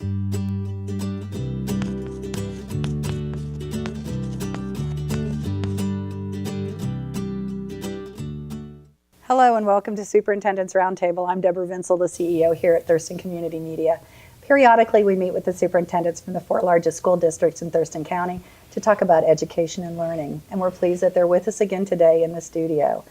Hello and welcome to Superintendents Roundtable. I'm Deborah Vinsel, the CEO here at Thurston Community Media. Periodically, we meet with the superintendents from the 4 largest school districts in Thurston County to talk about education and learning. And we're pleased that they're with us again today in the studio.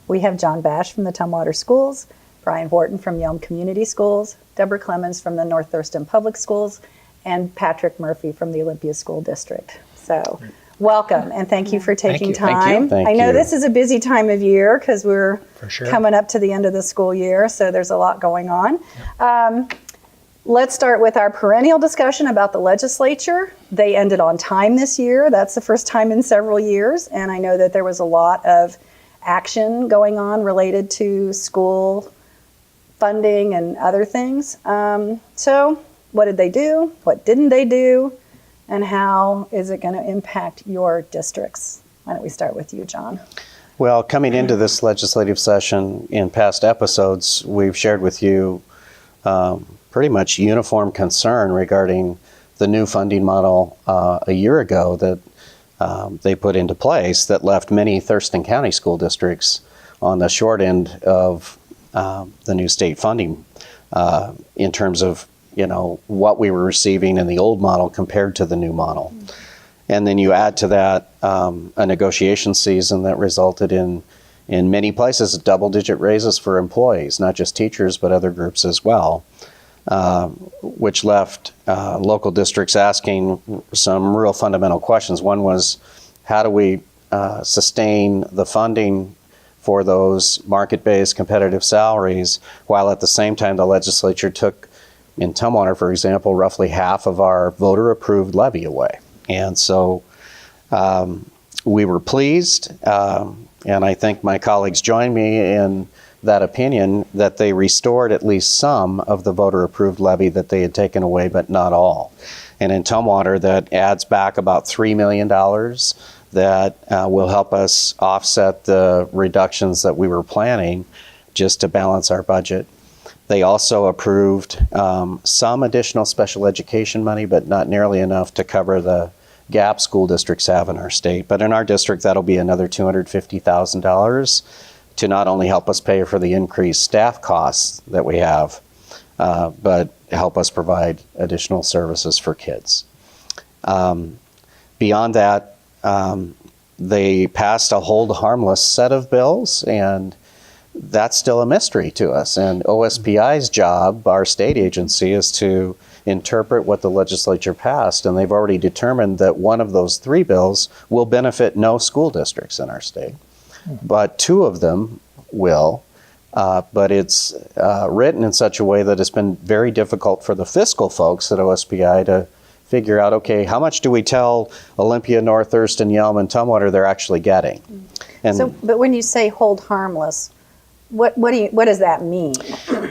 We have John Bash from the Tumwater Schools, Brian Horton from Yelm Community Schools, Deborah Clemens from the North Thurston Public Schools, and Patrick Murphy from the Olympia School District. So welcome, and thank you for taking time. Thank you. I know this is a busy time of year because we're coming up to the end of the school year, so there's a lot going on. Yep. Let's start with our perennial discussion about the legislature. They ended on time this year. That's the first time in several years, and I know that there was a lot of action going on related to school funding and other things. So what did they do? What didn't they do? And how is it going to impact your districts? Why don't we start with you, John? Well, coming into this legislative session, in past episodes, we've shared with you pretty much uniform concern regarding the new funding model a year ago that they put into place that left many Thurston County school districts on the short end of the new state funding in terms of what we were receiving in the old model compared to the new model. And then you add to that a negotiation season that resulted in many places double-digit raises for employees, not just teachers, but other groups as well, which left local districts asking some real fundamental questions. One was, how do we sustain the funding for those market-based competitive salaries, while at the same time the legislature took, in Tumwater, for example, roughly half of our voter-approved levy away. And so we were pleased, and I think my colleagues joined me in that opinion, that they restored at least some of the voter-approved levy that they had taken away, but not all. And in Tumwater, that adds back about $3 million that will help us offset the reductions that we were planning just to balance our budget. They also approved some additional special education money, but not nearly enough to cover the gap school districts have in our state. But in our district, that'll be another $250,000 to not only help us pay for the increased staff costs that we have, but help us provide additional services for kids. Beyond that, they passed a hold harmless set of bills, and that's still a mystery to us. And OSPI's job, our state agency, is to interpret what the legislature passed, and they've already determined that one of those 3 bills will benefit no school districts in our state. But 2 of them will, but it's written in such a way that it's been very difficult for the fiscal folks at OSPI to figure out, okay, how much do we tell Olympia, North Thurston, Yelm, and Tumwater they're actually getting? And but when you say hold harmless, what does that mean?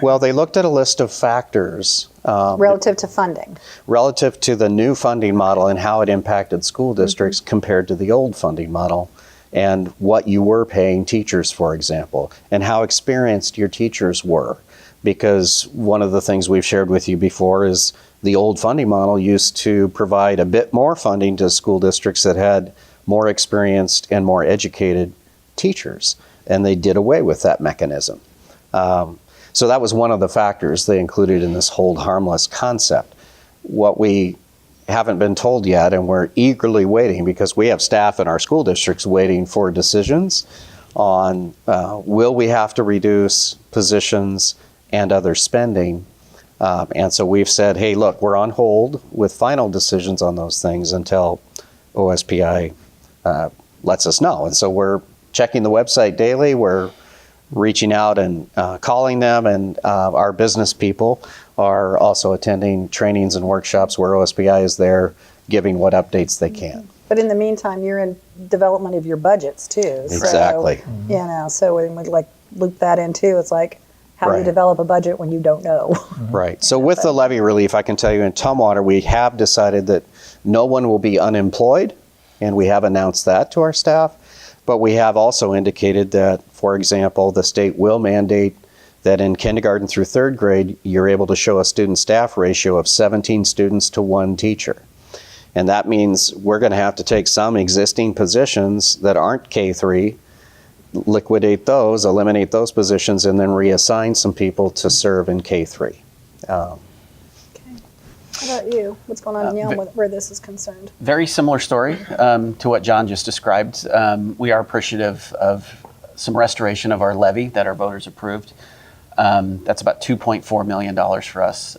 Well, they looked at a list of factors. Relative to funding. Relative to the new funding model and how it impacted school districts compared to the old funding model, and what you were paying teachers, for example, and how experienced your teachers were. Because one of the things we've shared with you before is the old funding model used to provide a bit more funding to school districts that had more experienced and more educated teachers. And they did away with that mechanism. So that was one of the factors they included in this hold harmless concept. What we haven't been told yet, and we're eagerly waiting, because we have staff in our school districts waiting for decisions on will we have to reduce positions and other spending. And so we've said, hey, look, we're on hold with final decisions on those things until OSPI lets us know. And so we're checking the website daily. We're reaching out and calling them, and our business people are also attending trainings and workshops where OSPI is there giving what updates they can. But in the meantime, you're in development of your budgets too. Exactly. So, so we would like loop that in too. It's like, how do you develop a budget when you don't know? Right. So with the levy relief, I can tell you in Tumwater, we have decided that no one will be unemployed, and we have announced that to our staff. But we have also indicated that, for example, the state will mandate that in kindergarten through third grade, you're able to show a student-staff ratio of 17 students to 1 teacher. And that means we're going to have to take some existing positions that aren't K-3, liquidate those, eliminate those positions, and then reassign some people to serve in K-3. How about you? What's going on in Yelm where this is concerned? Very similar story to what John just described. We are appreciative of some restoration of our levy that our voters approved. That's about $2.4 million for us.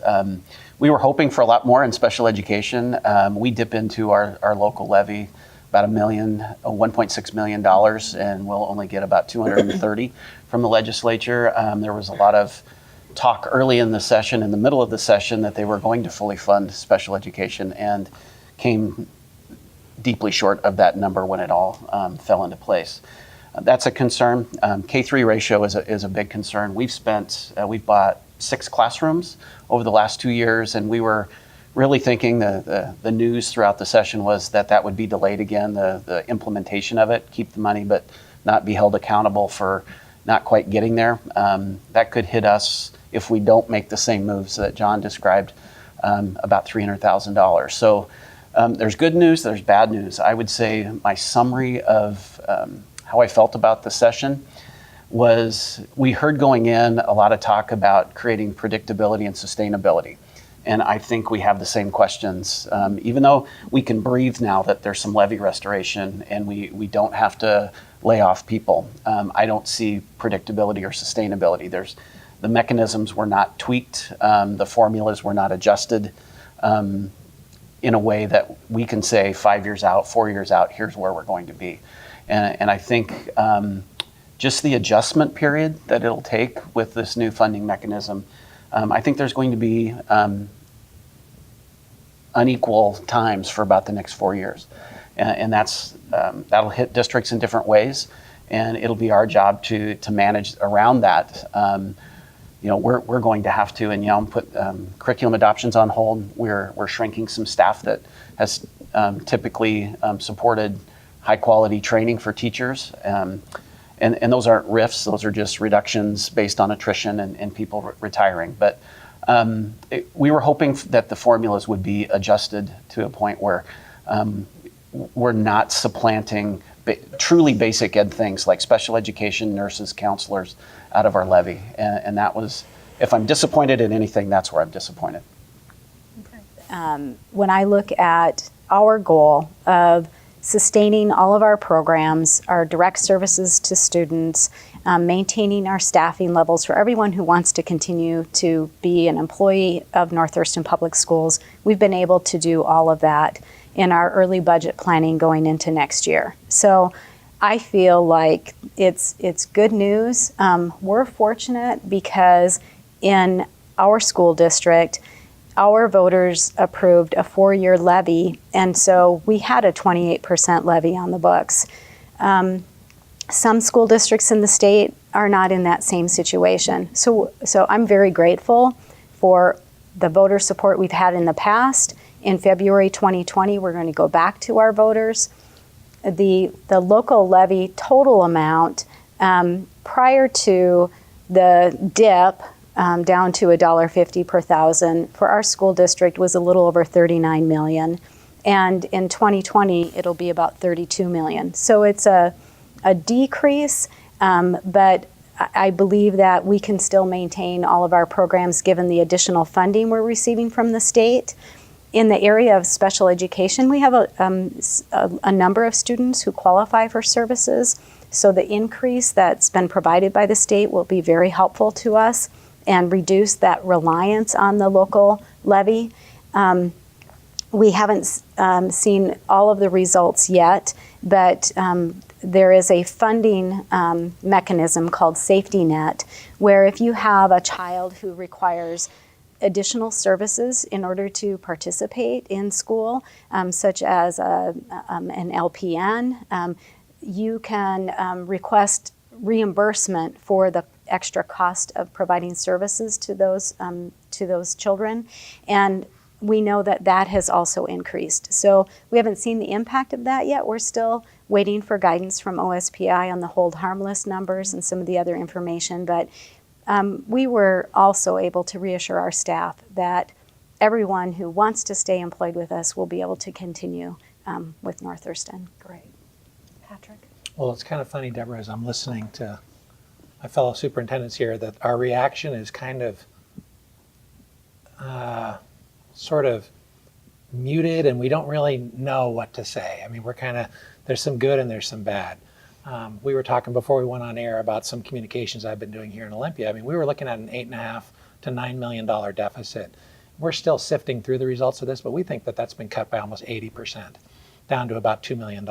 We were hoping for a lot more in special education. We dip into our local levy about $1.6 million, and we'll only get about 230 from the legislature. There was a lot of talk early in the session, in the middle of the session, that they were going to fully fund special education, and came deeply short of that number when it all fell into place. That's a concern. K-3 ratio is a big concern. We've bought 6 classrooms over the last 2 years, and we were really thinking the news throughout the session was that would be delayed again, the implementation of it, keep the money but not be held accountable for not quite getting there. That could hit us if we don't make the same moves that John described, about $300,000. So there's good news, there's bad news. I would say my summary of how I felt about the session was we heard going in a lot of talk about creating predictability and sustainability. And I think we have the same questions. Even though we can breathe now that there's some levy restoration and we don't have to lay off people, I don't see predictability or sustainability. The mechanisms were not tweaked, the formulas were not adjusted in a way that we can say 5 years out, 4 years out, here's where we're going to be. And I think just the adjustment period that it'll take with this new funding mechanism, I think there's going to be unequal times for about the next 4 years. And that'll hit districts in different ways, and it'll be our job to manage around that. We're going to have to, in Yelm, put curriculum adoptions on hold. We're shrinking some staff that has typically supported high quality training for teachers. And those aren't RIFs, those are just reductions based on attrition and people retiring. But we were hoping that the formulas would be adjusted to a point where we're not supplanting truly basic ed things like special education, nurses, counselors out of our levy. And that was, if I'm disappointed in anything, that's where I'm disappointed. Okay. When I look at our goal of sustaining all of our programs, our direct services to students, maintaining our staffing levels for everyone who wants to continue to be an employee of North Thurston Public Schools, we've been able to do all of that in our early budget planning going into next year. So I feel like it's good news. We're fortunate because in our school district, our voters approved a 4-year levy, and so we had a 28% levy on the books. Some school districts in the state are not in that same situation. So I'm very grateful for the voter support we've had in the past. In February 2020, we're going to go back to our voters. The local levy total amount prior to the dip down to $1.50 per thousand for our school district was a little over $39 million. And in 2020, it'll be about $32 million. So it's a decrease, but I believe that we can still maintain all of our programs given the additional funding we're receiving from the state. In the area of special education, we have a number of students who qualify for services. So the increase that's been provided by the state will be very helpful to us and reduce that reliance on the local levy. We haven't seen all of the results yet, but there is a funding mechanism called Safety Net, where if you have a child who requires additional services in order to participate in school, such as an LPN, you can request reimbursement for the extra cost of providing services to those children, and we know that has also increased. So we haven't seen the impact of that yet. We're still waiting for guidance from OSPI on the hold harmless numbers and some of the other information, but we were also able to reassure our staff that everyone who wants to stay employed with us will be able to continue with North Thurston. Great. Patrick? Well, it's kind of funny, Deborah, as I'm listening to my fellow superintendents here, that our reaction is kind of sort of muted, and we don't really know what to say. I mean, we're kind of, there's some good and there's some bad. We were talking before we went on air about some communications I've been doing here in Olympia. I mean, we were looking at an $8.5 to $9 million deficit. We're still sifting through the results of this, but we think that that's been cut by almost 80%, down to about $2 million,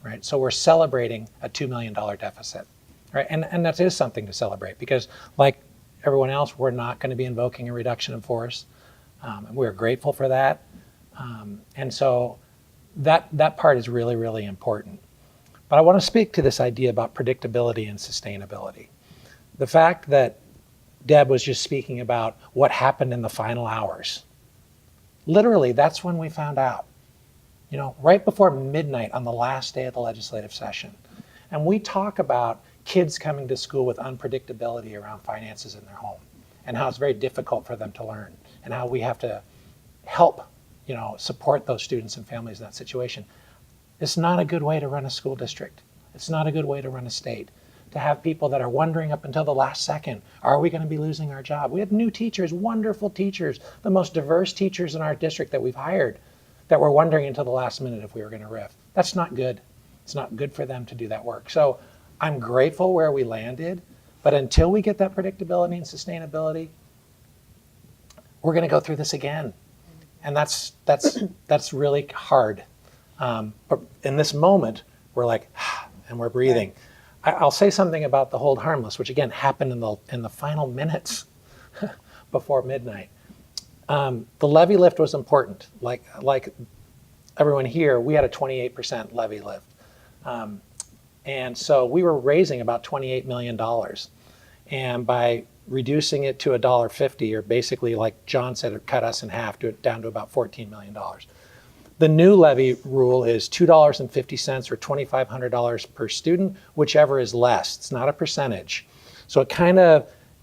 right? So we're celebrating a $2 million deficit, right? And that is something to celebrate, because like everyone else, we're not going to be invoking a reduction in force. And we're grateful for that. And so that part is really, really important. But I want to speak to this idea about predictability and sustainability. The fact that Deb was just speaking about what happened in the final hours. Literally, that's when we found out. You know, right before midnight on the last day of the legislative session. And we talk about kids coming to school with unpredictability around finances in their home, and how it's very difficult for them to learn, and how we have to help, you know, support those students and families in that situation. It's not a good way to run a school district. It's not a good way to run a state. To have people that are wondering up until the last second, are we going to be losing our job? We have new teachers, wonderful teachers, the most diverse teachers in our district that we've hired, that were wondering until the last minute if we were going to RIF. That's not good. It's not good for them to do that work. So I'm grateful where we landed, but until we get that predictability and sustainability, we're going to go through this again. And that's really hard. But in this moment, we're like, and we're breathing. I'll say something about the hold harmless, which again happened in the final minutes before midnight. The levy lift was important. Like everyone here, we had a 28% levy lift. And so we were raising about $28 million. And by reducing it to $1.50, or basically, like John said, it cut us in half, down to about $14 million. The new levy rule is $2.50 or $2,500 per student, whichever is less. It's not a percentage. So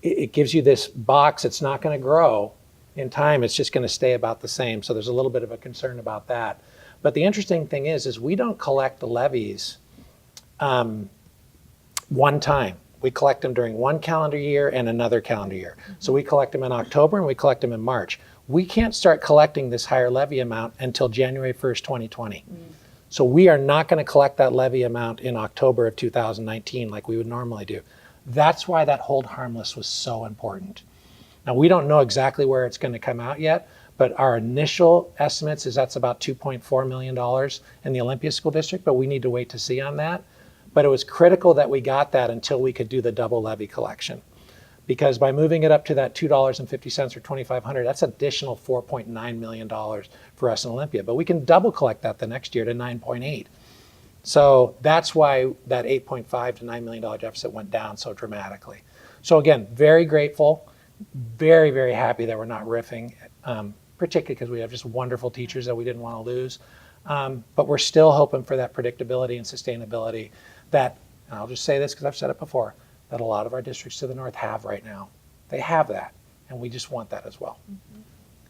it gives you this box. It's not going to grow in time. It's just going to stay about the same. So there's a little bit of a concern about that. But the interesting thing is we don't collect the levies one time. We collect them during one calendar year and another calendar year. So we collect them in October and we collect them in March. We can't start collecting this higher levy amount until January 1st, 2020. So we are not going to collect that levy amount in October of 2019 like we would normally do. That's why that hold harmless was so important. Now, we don't know exactly where it's going to come out yet, but our initial estimates is that's about $2.4 million in the Olympia School District, but we need to wait to see on that. But it was critical that we got that until we could do the double levy collection. Because by moving it up to that $2.50 or $2,500, that's additional $4.9 million for us in Olympia. But we can double collect that the next year to 9.8. So that's why that $8.5 to $9 million deficit went down so dramatically. So again, very grateful, very, very happy that we're not riffing, particularly because we have just wonderful teachers that we didn't want to lose. But we're still hoping for that predictability and sustainability that, and I'll just say this because I've said it before, that a lot of our districts to the north have right now. They have that, and we just want that as well.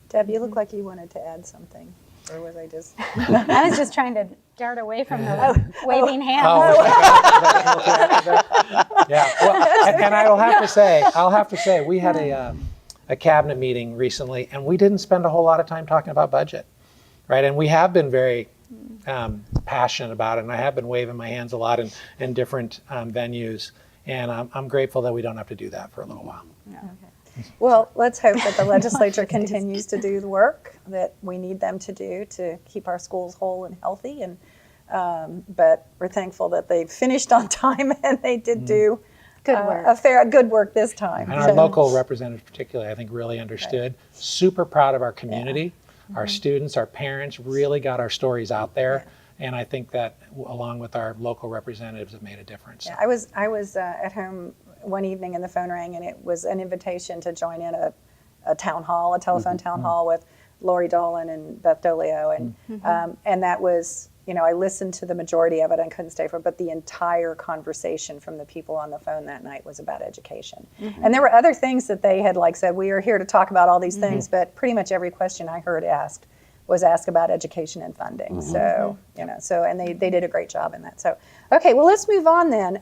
Deb, you look like you wanted to add something, or was I just? I was just trying to dart away from the waving hands. Yeah, well, and I'll have to say, we had a cabinet meeting recently, and we didn't spend a whole lot of time talking about budget, right? And we have been very passionate about it, and I have been waving my hands a lot in different venues. And I'm grateful that we don't have to do that for a little while. Okay. Well, let's hope that the legislature continues to do the work that we need them to do to keep our schools whole and healthy. And but we're thankful that they finished on time and they did do good work. Good work this time. And our local representatives particularly, I think, really understood. Right. Super proud of our community. Yeah. Our students, our parents really got our stories out there. Yeah. And I think that, along with our local representatives, have made a difference. Yeah, I was at home one evening and the phone rang, and it was an invitation to join in a town hall, a telephone town hall with Lori Dolan and Beth Dolio, and that was, I listened to the majority of it and couldn't stay for it, but the entire conversation from the people on the phone that night was about education. And there were other things that they had said, we are here to talk about all these things, but pretty much every question I heard asked was asked about education and funding. So, and they did a great job in that. So, okay, well, let's move on then.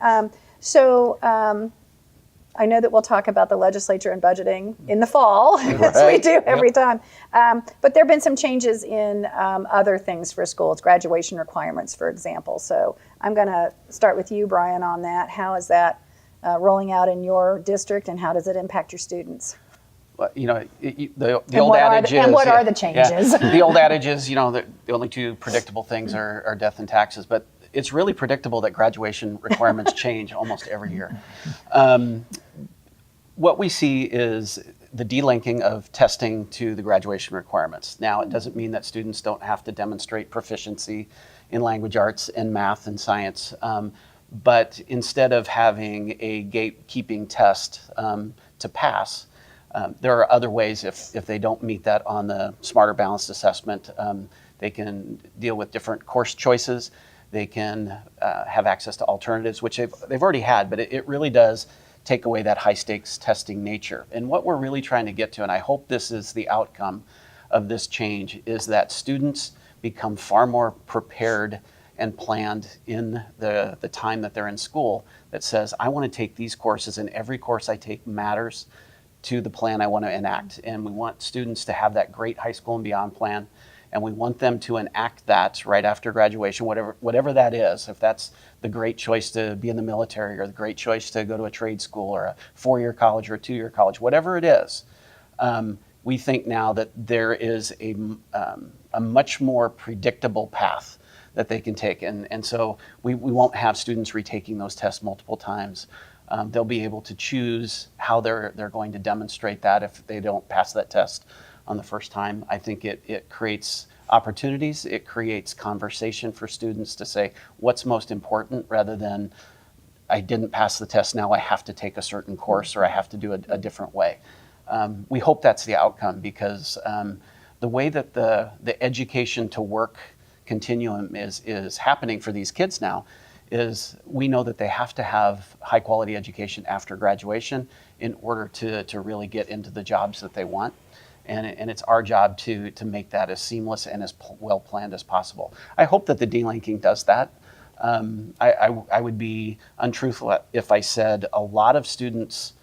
I know that we'll talk about the legislature and budgeting in the fall, as we do every time. But there have been some changes in other things for schools, graduation requirements, for example. So I'm going to start with you, Brian, on that. How is that rolling out in your district, and how does it impact your students? Well, the old adage is... And what are the changes? The old adage is, the only two predictable things are death and taxes. But it's really predictable that graduation requirements change almost every year. What we see is the delinking of testing to the graduation requirements. Now, it doesn't mean that students don't have to demonstrate proficiency in language arts and math and science, but instead of having a gatekeeping test to pass, there are other ways if they don't meet that on the Smarter Balanced Assessment. They can deal with different course choices. They can have access to alternatives, which they've already had, but it really does take away that high stakes testing nature. And what we're really trying to get to, and I hope this is the outcome of this change, is that students become far more prepared and planned in the time that they're in school, that says, I want to take these courses, and every course I take matters to the plan I want to enact. And we want students to have that great high school and beyond plan. And we want them to enact that right after graduation, whatever that is. If that's the great choice to be in the military, or the great choice to go to a trade school, or a 4-year college, or a 2-year college, whatever it is, we think now that there is a much more predictable path that they can take. And so we won't have students retaking those tests multiple times. They'll be able to choose how they're going to demonstrate that if they don't pass that test on the first time. I think it creates opportunities. It creates conversation for students to say what's most important, rather than I didn't pass the test, now I have to take a certain course, or I have to do a different way. We hope that's the outcome, because the way that the education to work continuum is happening for these kids now is we know that they have to have high quality education after graduation in order to really get into the jobs that they want. And it's our job to make that as seamless and as well planned as possible. I hope that the delinking does that. I would be untruthful if I said a lot of students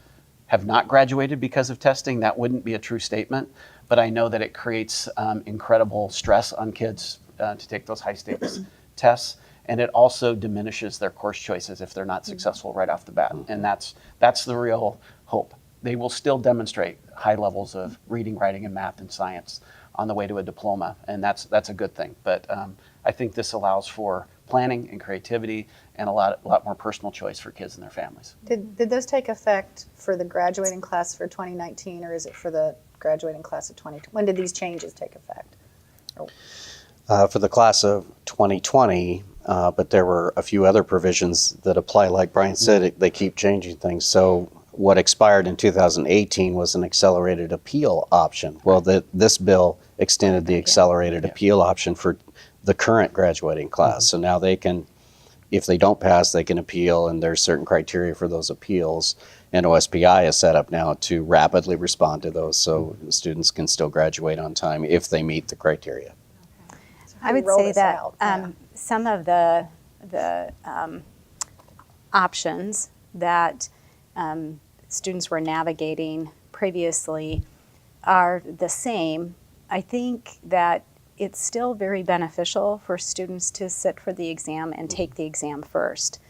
have not graduated because of testing. That wouldn't be a true statement. But I know that it creates incredible stress on kids to take those high stakes tests. And it also diminishes their course choices if they're not successful right off the bat. And that's the real hope. They will still demonstrate high levels of reading, writing, and math and science on the way to a diploma, and that's a good thing. But I think this allows for planning and creativity and a lot more personal choice for kids and their families. Did those take effect for the graduating class for 2019, or is it for the graduating class of 2020? When did these changes take effect? For the class of 2020, but there were a few other provisions that apply. Like Brian said, they keep changing things. So what expired in 2018 was an accelerated appeal option. Well, this bill extended the accelerated appeal option for the current graduating class. So now they can, if they don't pass, they can appeal, and there's certain criteria for those appeals. And OSPI is set up now to rapidly respond to those, so students can still graduate on time if they meet the criteria. I would say that some of the options that students were navigating previously are the same. I think that it's still very beneficial for students to sit for the exam and take the exam first,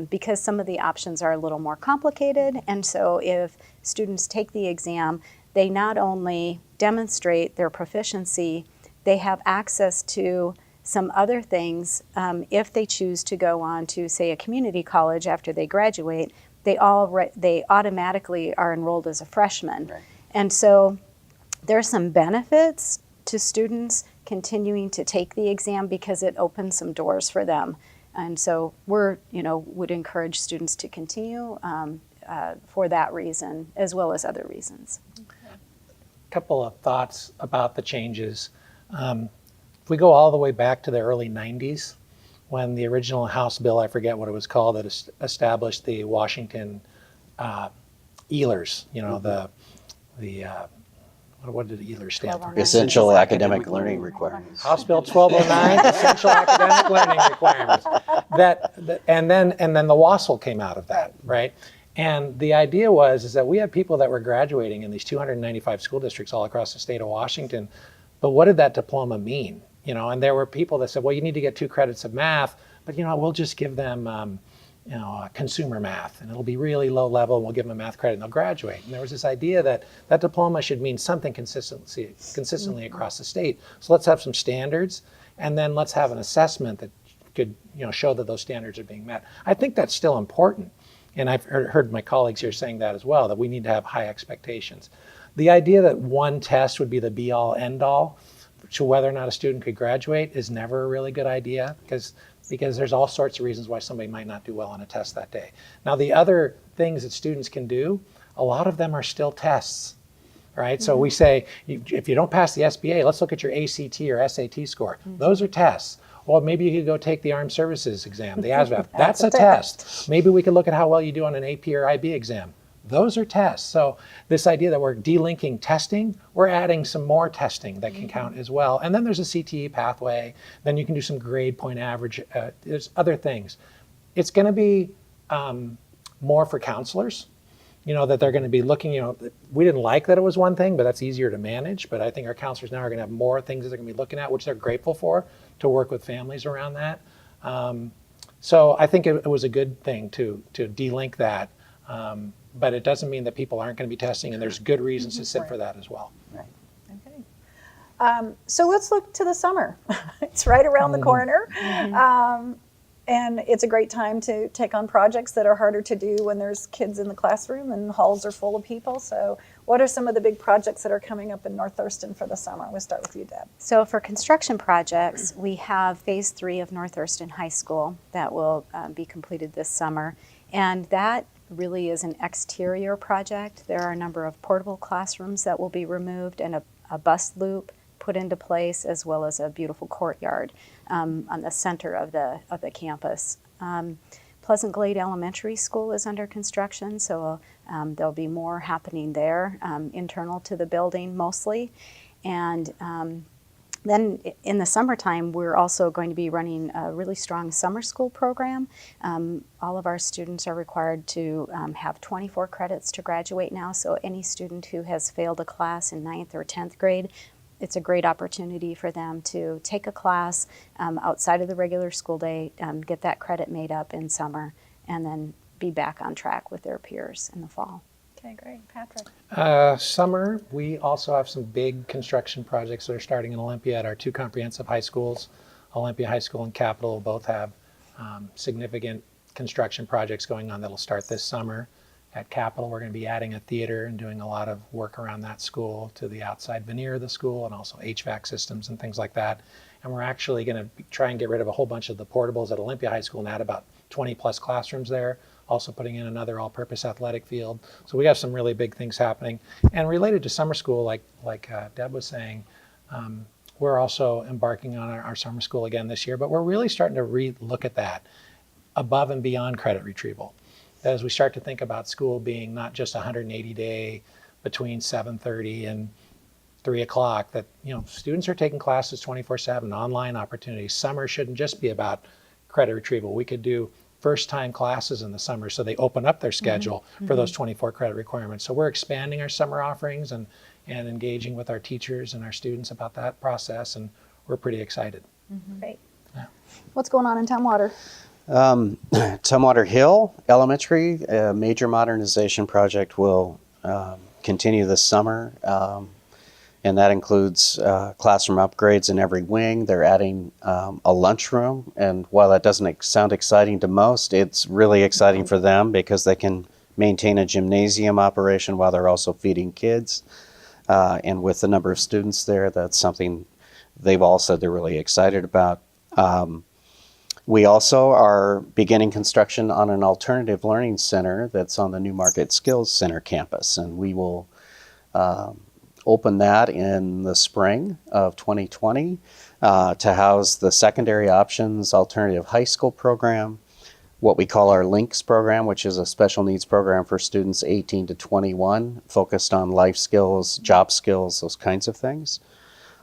because some of the options are a little more complicated. And so if students take the exam, they not only demonstrate their proficiency, they have access to some other things. If they choose to go on to, say, a community college after they graduate, they automatically are enrolled as a freshman. Right. And so there's some benefits to students continuing to take the exam because it opens some doors for them. And so would encourage students to continue for that reason, as well as other reasons. Couple of thoughts about the changes. if we go all the way back to the early 90s, when the original House bill, I forget what it was called, that established the Washington ELERs, what did ELERs stand for? Essential academic learning requirements. House Bill 1209, essential academic learning requirements. And then the WASL came out of that, right? And the idea is that we had people that were graduating in these 295 school districts all across the state of Washington. But what did that diploma mean? And there were people that said, well, you need to get 2 credits of math, but we'll just give them consumer math, and it'll be really low level, and we'll give them a math credit, and they'll graduate. And there was this idea that diploma should mean something consistently across the state. So let's have some standards, and then let's have an assessment that could show that those standards are being met. I think that's still important, and I've heard my colleagues here saying that as well, that we need to have high expectations. The idea that one test would be the be-all, end-all to whether or not a student could graduate is never a really good idea, because there's all sorts of reasons why somebody might not do well on a test that day. Now, the other things that students can do, a lot of them are still tests, right? So we say, if you don't pass the SBA, let's look at your ACT or SAT score. Those are tests. Well, maybe you could go take the Armed Services exam, the ASVAB. That's a test. Maybe we could look at how well you do on an AP or IB exam. Those are tests. So this idea that we're delinking testing, we're adding some more testing that can count as well. And then there's a CTE pathway. Then you can do some grade point average. There's other things. It's going to be more for counselors, that they're going to be looking, we didn't like that it was one thing, but that's easier to manage. But I think our counselors now are going to have more things that they're going to be looking at, which they're grateful for, to work with families around that. So I think it was a good thing to delink that. But it doesn't mean that people aren't going to be testing, and there's good reasons to sit for that as well. Right. Okay. So let's look to the summer. It's right around the corner. And it's a great time to take on projects that are harder to do when there's kids in the classroom and halls are full of people. So what are some of the big projects that are coming up in North Thurston for the summer? We'll start with you, Deb. So for construction projects, we have Phase 3 of North Thurston High School that will be completed this summer. And that really is an exterior project. There are a number of portable classrooms that will be removed and a bus loop put into place, as well as a beautiful courtyard on the center of the campus. Pleasant Glade Elementary School is under construction, so there'll be more happening there, internal to the building mostly. And then in the summertime, we're also going to be running a really strong summer school program. All of our students are required to have 24 credits to graduate now, so any student who has failed a class in 9th or 10th grade, it's a great opportunity for them to take a class outside of the regular school day, get that credit made up in summer, and then be back on track with their peers in the fall. Okay, great. Patrick? Summer, we also have some big construction projects that are starting in Olympia at our 2 comprehensive high schools. Olympia High School and Capitol both have significant construction projects going on that'll start this summer. At Capitol, we're going to be adding a theater and doing a lot of work around that school to the outside veneer of the school, and also HVAC systems and things like that. And we're actually going to try and get rid of a whole bunch of the portables at Olympia High School and add about 20 plus classrooms there. Also putting in another all-purpose athletic field. So we have some really big things happening. And related to summer school, like Deb was saying, we're also embarking on our summer school again this year, but we're really starting to re-look at that above and beyond credit retrieval. As we start to think about school being not just 180-day between 7:30 and 3 o'clock, that students are taking classes 24/7, online opportunities. Summer shouldn't just be about credit retrieval. We could do first-time classes in the summer, so they open up their schedule for those 24 credit requirements. So we're expanding our summer offerings and engaging with our teachers and our students about that process, and we're pretty excited. Great. Yeah. What's going on in Tumwater? Tumwater Hill Elementary, a major modernization project, will continue this summer, and that includes classroom upgrades in every wing. They're adding a lunchroom, and while that doesn't sound exciting to most, it's really exciting for them because they can maintain a gymnasium operation while they're also feeding kids. And with the number of students there, that's something they've all said they're really excited about. We also are beginning construction on an alternative learning center that's on the New Market Skills Center campus, and we will opened that in the spring of 2020 to house the secondary options alternative high school program, what we call our LINKS program, which is a special needs program for students 18 to 21, focused on life skills, job skills, those kinds of things.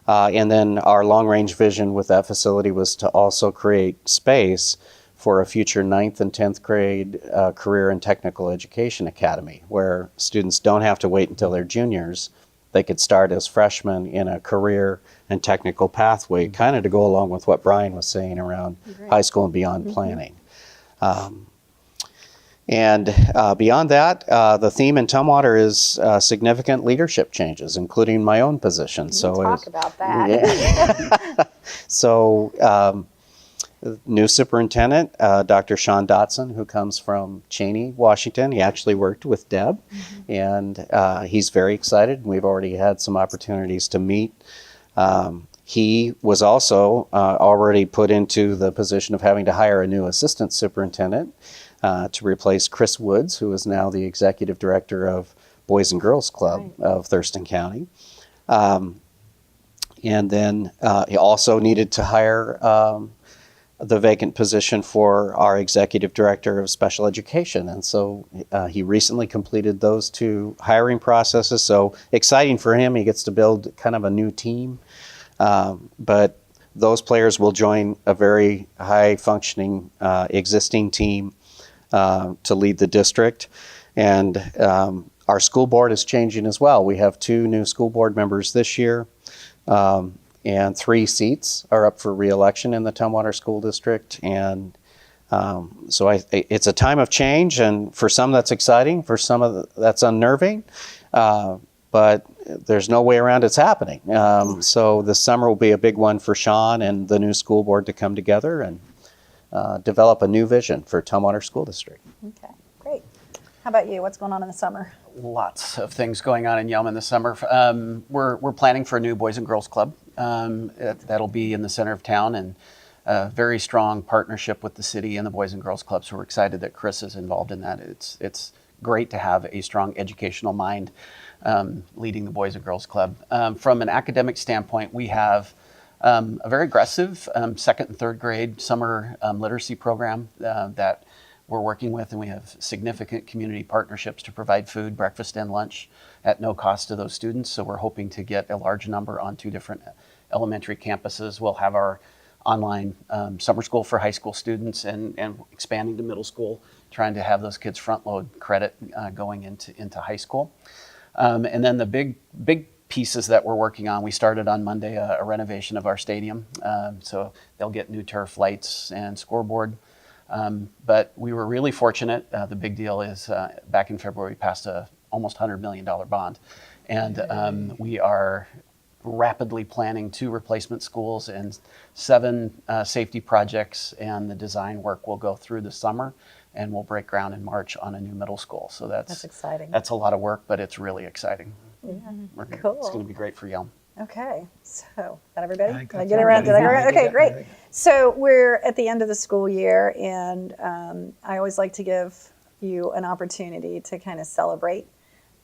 And then our long-range vision with that facility was to also create space for a future 9th and 10th grade career and technical education academy, where students don't have to wait until they're juniors. They could start as freshmen in a career and technical pathway, kind of to go along with what Brian was saying around high school and beyond planning. And beyond that, the theme in Tumwater is significant leadership changes, including my own position. Talk about that. So new superintendent, Dr. Sean Dotson, who comes from Cheney, Washington. He actually worked with Deb, and he's very excited. We've already had some opportunities to meet. He was also already put into the position of having to hire a new assistant superintendent to replace Chris Woods, who is now the executive director of Boys and Girls Club of Thurston County. And then he also needed to hire the vacant position for our executive director of special education. And so he recently completed those 2 hiring processes. So exciting for him. He gets to build kind of a new team. But those players will join a very high functioning existing team to lead the district. And our school board is changing as well. We have 2 new school board members this year. And 3 seats are up for re-election in the Tumwater School District. And so it's a time of change, and for some that's exciting, for some that's unnerving, but there's no way around it's happening. So this summer will be a big one for Sean and the new school board to come together and develop a new vision for Tumwater School District. Okay, great. How about you? What's going on in the summer? Lots of things going on in Yelm this summer. We're planning for a new Boys and Girls Club. That'll be in the center of town, and a very strong partnership with the city and the Boys and Girls Club. So we're excited that Chris is involved in that. It's great to have a strong educational mind leading the Boys and Girls Club. From an academic standpoint, we have a very aggressive 2nd and 3rd grade summer literacy program that we're working with, and we have significant community partnerships to provide food, breakfast, and lunch at no cost to those students. So we're hoping to get a large number on 2 different elementary campuses. We'll have our online summer school for high school students and expanding to middle school, trying to have those kids front load credit going into high school. And then the big pieces that we're working on, we started on Monday a renovation of our stadium. So they'll get new turf, lights, and scoreboard. But we were really fortunate. The big deal is back in February, we passed a almost $100 million bond. And we are rapidly planning 2 replacement schools and 7 safety projects. And the design work will go through the summer, and we'll break ground in March on a new middle school. So that's exciting. That's a lot of work, but it's really exciting. Yeah. Cool. It's going to be great for Yelm. Okay, so got everybody? I think Did I that's get around? Did I go everybody. around? Okay, Yeah, great. I think- So we're at the end of the school year, and I always like to give you an opportunity to kind of celebrate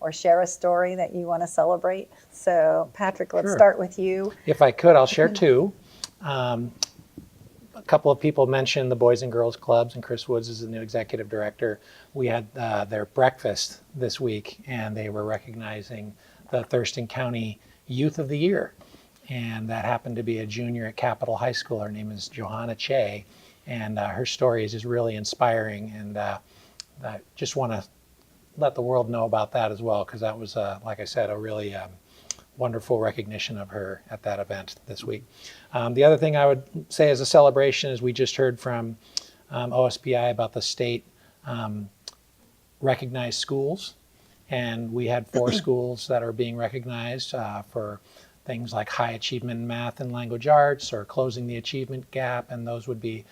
or share a story that you want to celebrate. So Patrick, let's Sure. start with you. If I could, I'll share 2. A couple of people mentioned the Boys and Girls Clubs, and Chris Woods is the new executive director. We had their breakfast this week, and they were recognizing the Thurston County Youth of the Year. And that happened to be a junior at Capitol High School. Her name is Johanna Che, and her story is just really inspiring. And I just want to let the world know about that as well, because that was, like I said, a really wonderful recognition of her at that event this week. The other thing I would say as a celebration is we just heard from OSPI about the state recognized schools, and we had 4 schools that are being recognized for things like high achievement in math and language arts or closing the achievement gap, and those would be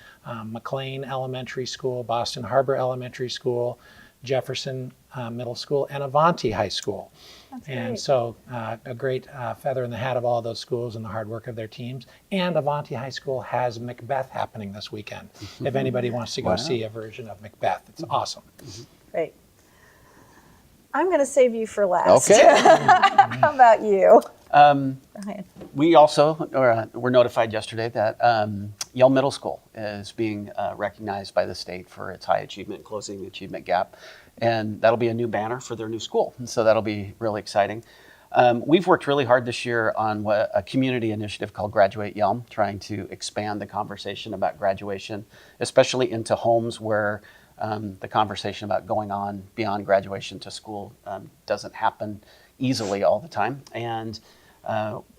McLean Elementary School, Boston Harbor Elementary School, Jefferson Middle School, and Avanti High School. That's And great. so a great feather in the hat of all those schools and the hard work of their teams. And Avanti High School has Macbeth happening this weekend. If anybody wants to go see a version of Macbeth, it's awesome. Great. I'm going to save you for last. Okay. How about you? Ryan? We also were notified yesterday that Yale Middle School is being recognized by the state for its high achievement, closing the achievement gap. And that'll be a new banner for their new school. And so that'll be really exciting. We've worked really hard this year on a community initiative called Graduate Yelm, trying to expand the conversation about graduation, especially into homes where the conversation about going on beyond graduation to school doesn't happen easily all the time. And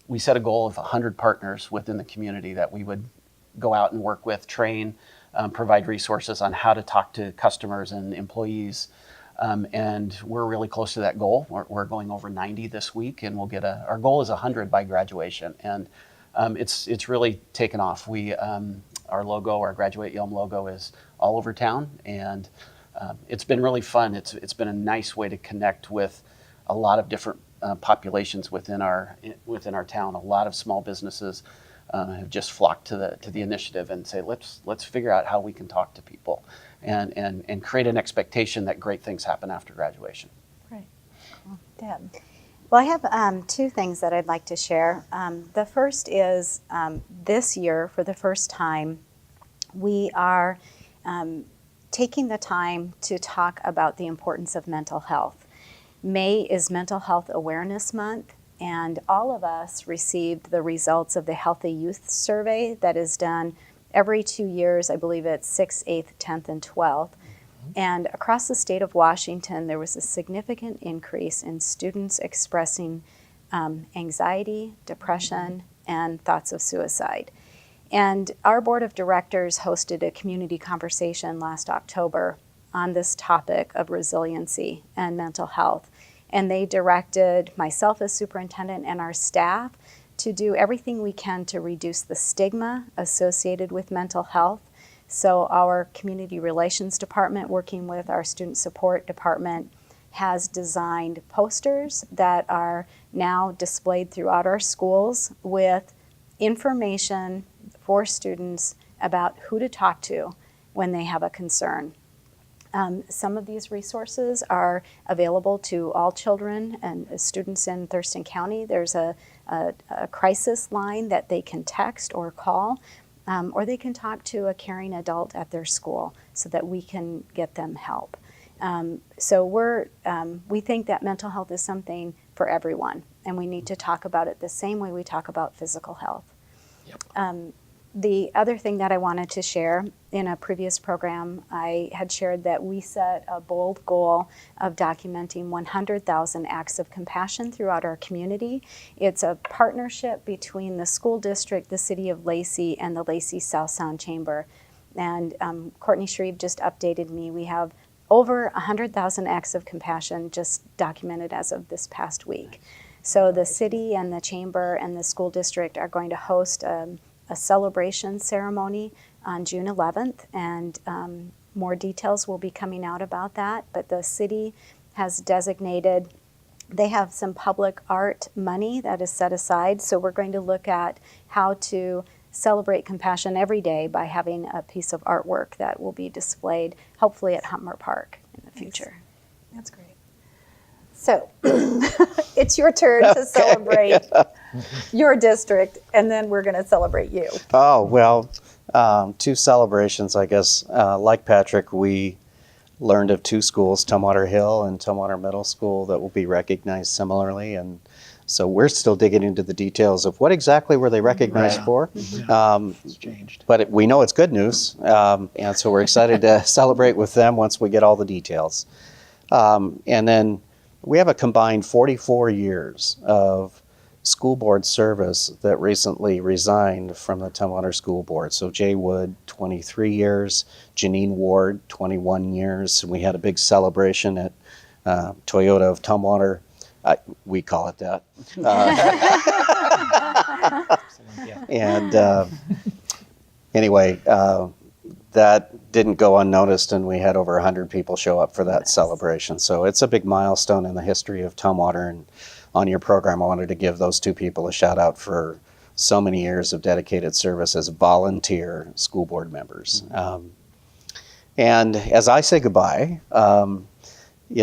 we set a goal of 100 partners within the community that we would go out and work with, train, provide resources on how to talk to customers and employees. And we're really close to that goal. We're going over 90 this week, and we'll get our goal is 100 by graduation. And it's really taken off. Our logo, our Graduate Yelm logo, is all over town, and it's been really fun. It's been a nice way to connect with a lot of different populations within our town. A lot of small businesses have just flocked to the initiative and say, let's figure out how we can talk to people and create an expectation that great things happen after graduation. Right. Cool. Deb? Well, I have two things that I'd like to share. The first is this year, for the first time, we are taking the time to talk about the importance of mental health. May is Mental Health Awareness Month, and all of us received the results of the Healthy Youth Survey that is done every 2 years. I believe it's 6th, 8th, 10th, and 12th. And across the state of Washington, there was a significant increase in students expressing anxiety, depression, and thoughts of suicide. And our board of directors hosted a community conversation last October on this topic of resiliency and mental health. And they directed myself as superintendent and our staff to do everything we can to reduce the stigma associated with mental health. So our community relations department, working with our student support department, has designed posters that are now displayed throughout our schools with information for students about who to talk to when they have a concern. Some of these resources are available to all children and students in Thurston County. There's a crisis line that they can text or call, or they can talk to a caring adult at their school so that we can get them help. So we think that mental health is something for everyone, and we need to talk about it the same way we talk about physical health. Yep. The other thing that I wanted to share, in a previous program, I had shared that we set a bold goal of documenting 100,000 acts of compassion throughout our community. It's a partnership between the school district, the city of Lacey, and the Lacey South Sound Chamber. And Courtney Shreve just updated me. We have over 100,000 acts of compassion just documented as of this past week. So the city and the chamber and the school district are going to host a celebration ceremony on June 11th, and more details will be coming out about that. But the city has designated, they have some public art money that is set aside, so we're going to look at how to celebrate compassion every day by having a piece of artwork that will be displayed, hopefully at Huntmore Park in the future. That's great. So it's your turn to celebrate your district, and then we're going to celebrate you. Oh, well, two celebrations, I guess. Like Patrick, we learned of two schools, Tumwater Hill and Tumwater Middle School, that will be recognized similarly. And so we're still digging into the details of what exactly were they recognized for. It's changed. But we know it's good news, and so we're excited to celebrate with them once we get all the details. And then we have a combined 44 years of school board service that recently resigned from the Tumwater School Board. So Jay Wood, 23 years, Janine Ward, 21 years. We had a big celebration at Toyota of Tumwater. We call it that. And anyway, that didn't go unnoticed, and we had over 100 people show up for that celebration. So it's a big milestone in the history of Tumwater. And on your program, I wanted to give those two people a shout out for so many years of dedicated service as volunteer school board members. And as I say goodbye,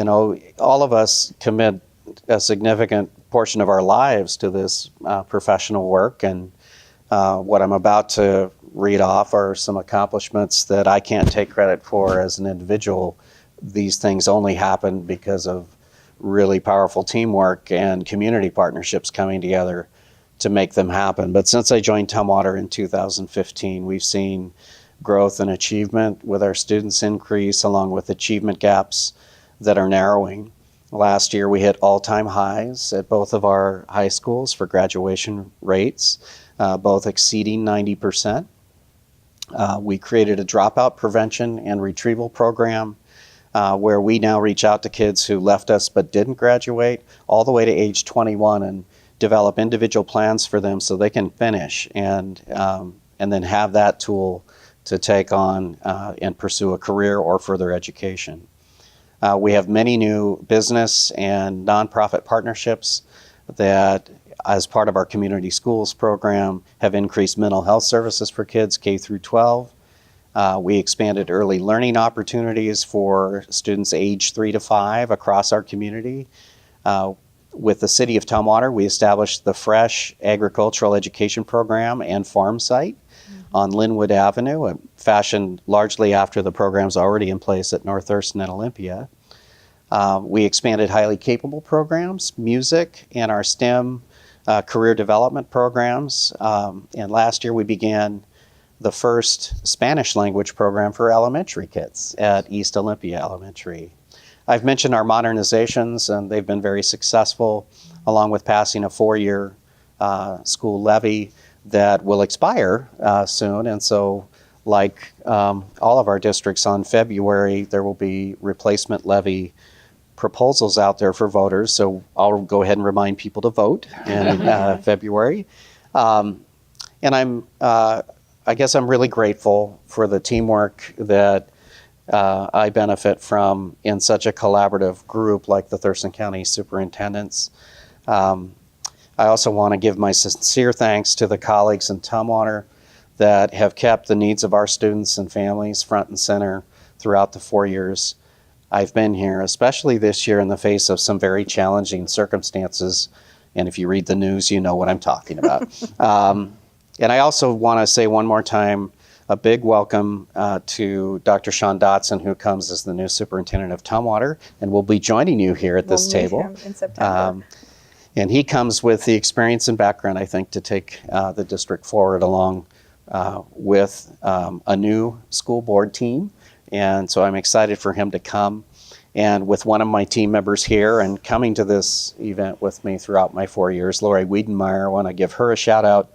all of us commit a significant portion of our lives to this professional work, and what I'm about to read off are some accomplishments that I can't take credit for as an individual. These things only happen because of really powerful teamwork and community partnerships coming together to make them happen. But since I joined Tumwater in 2015, we've seen growth and achievement with our students increase, along with achievement gaps that are narrowing. Last year we hit all-time highs at both of our high schools for graduation rates, both exceeding 90%. We created a dropout prevention and retrieval program where we now reach out to kids who left us but didn't graduate all the way to age 21 and develop individual plans for them so they can finish and then have that tool to take on and pursue a career or further education. We have many new business and nonprofit partnerships that, as part of our community schools program, have increased mental health services for kids K through 12. We expanded early learning opportunities for students age 3 to 5 across our community. With the City of Tumwater, we established the Fresh Agricultural Education Program and Farm Site on Linwood Avenue, fashioned largely after the programs already in place at North Thurston and Olympia. We expanded highly capable programs, music, and our STEM career development programs. And last year we began the first Spanish language program for elementary kids at East Olympia Elementary. I've mentioned our modernizations, and they've been very successful, along with passing a 4-year school levy that will expire soon. And so, like all of our districts, on February, there will be replacement levy proposals out there for voters. So I'll go ahead and remind people to vote in February. And I guess I'm really grateful for the teamwork that I benefit from in such a collaborative group like the Thurston County Superintendents. I also want to give my sincere thanks to the colleagues in Tumwater that have kept the needs of our students and families front and center throughout the 4 years I've been here, especially this year in the face of some very challenging circumstances. And if you read the news, you know what I'm talking about. And I also want to say one more time a big welcome to Dr. Sean Dotson, who comes as the new superintendent of Tumwater and will be joining you here at this table. We'll meet him in September. And he comes with the experience and background, I think, to take the district forward, along with a new school board team. And so I'm excited for him to come. And with one of my team members here and coming to this event with me throughout my 4 years, Lori Wiedenmeyer, I want to give her a shout out,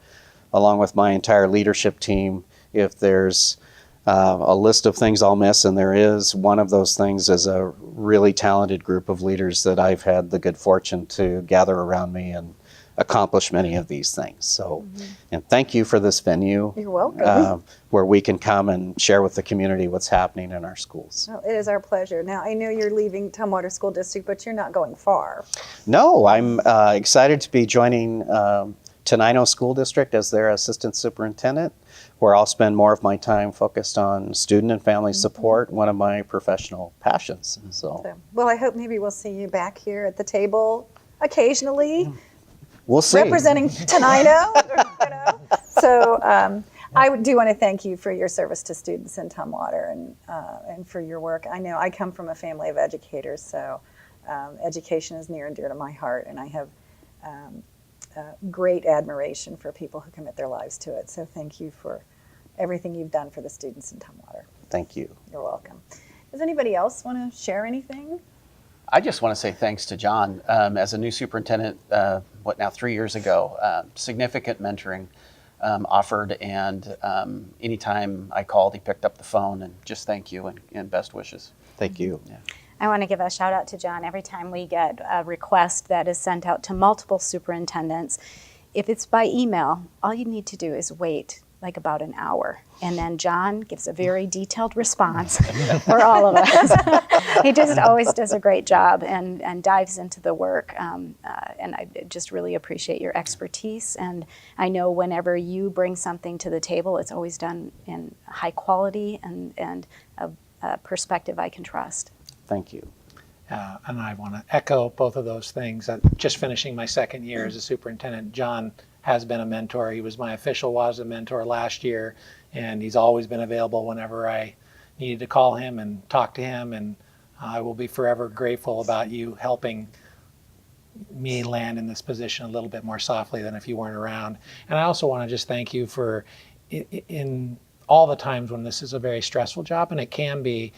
along with my entire leadership team. If there's a list of things I'll miss, and there is, one of those things is a really talented group of leaders that I've had the good fortune to gather around me and accomplish many of these things. So, and thank you for this venue. You're welcome. Where we can come and share with the community what's happening in our schools. Oh, it is our pleasure. Now, I know you're leaving Tumwater School District, but you're not going far. No, I'm excited to be joining Tenino School District as their assistant superintendent, where I'll spend more of my time focused on student and family support, one of my professional passions. So, well, I hope maybe we'll see you back here at the table occasionally. We'll see. Representing Tenino. So I do want to thank you for your service to students in Tumwater and for your work. I know I come from a family of educators, so education is near and dear to my heart, and I have great admiration for people who commit their lives to it. So thank you for everything you've done for the students in Tumwater. Thank you. You're welcome. Does anybody else want to share anything? I just want to say thanks to John. As a new superintendent, 3 years ago, significant mentoring offered, and anytime I called, he picked up the phone, and just thank you and best wishes. Thank you. Yeah. I want to give a shout out to John. Every time we get a request that is sent out to multiple superintendents, if it's by email, all you need to do is wait like about an hour. And then John gives a very detailed response for all of us. He just always does a great job and dives into the work. And I just really appreciate your expertise. And I know whenever you bring something to the table, it's always done in high quality and a perspective I can trust. Thank you. And I want to echo both of those things. Just finishing my second year as a superintendent, John has been a mentor. He was my official WASDA mentor last year, and he's always been available whenever I needed to call him and talk to him. And I will be forever grateful about you helping me land in this position a little bit more softly than if you weren't around. And I also want to just thank you for in all the times when this is a very stressful job, and it can be.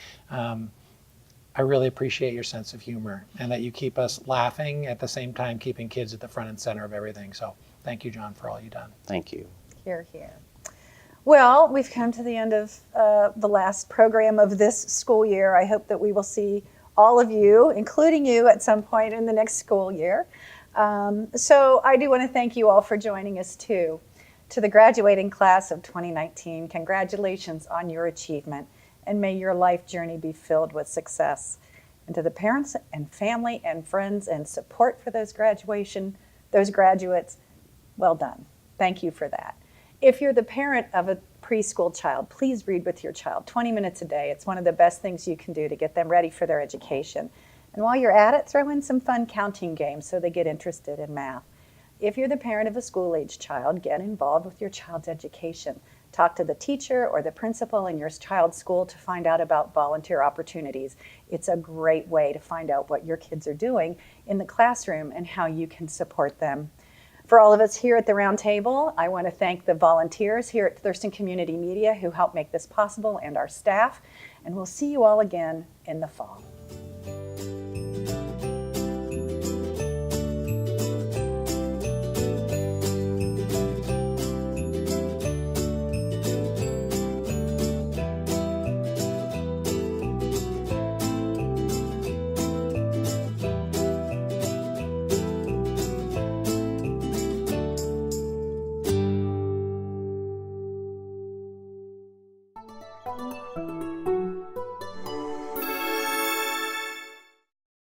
I really appreciate your sense of humor and that you keep us laughing at the same time keeping kids at the front and center of everything. So thank you, John, for all you've done. Thank you. Hear, hear. Well, we've come to the end of the last program of this school year. I hope that we will see all of you, including you, at some point in the next school year. So I do want to thank you all for joining us too. To the graduating class of 2019, congratulations on your achievement, and may your life journey be filled with success. And to the parents and family and friends and support for those graduates, well done. Thank you for that. If you're the parent of a preschool child, please read with your child 20 minutes a day. It's one of the best things you can do to get them ready for their education. And while you're at it, throw in some fun counting games so they get interested in math. If you're the parent of a school-age child, get involved with your child's education. Talk to the teacher or the principal in your child's school to find out about volunteer opportunities. It's a great way to find out what your kids are doing in the classroom and how you can support them. For all of us here at the Round Table, I want to thank the volunteers here at Thurston Community Media who helped make this possible and our staff. And we'll see you all again in the fall.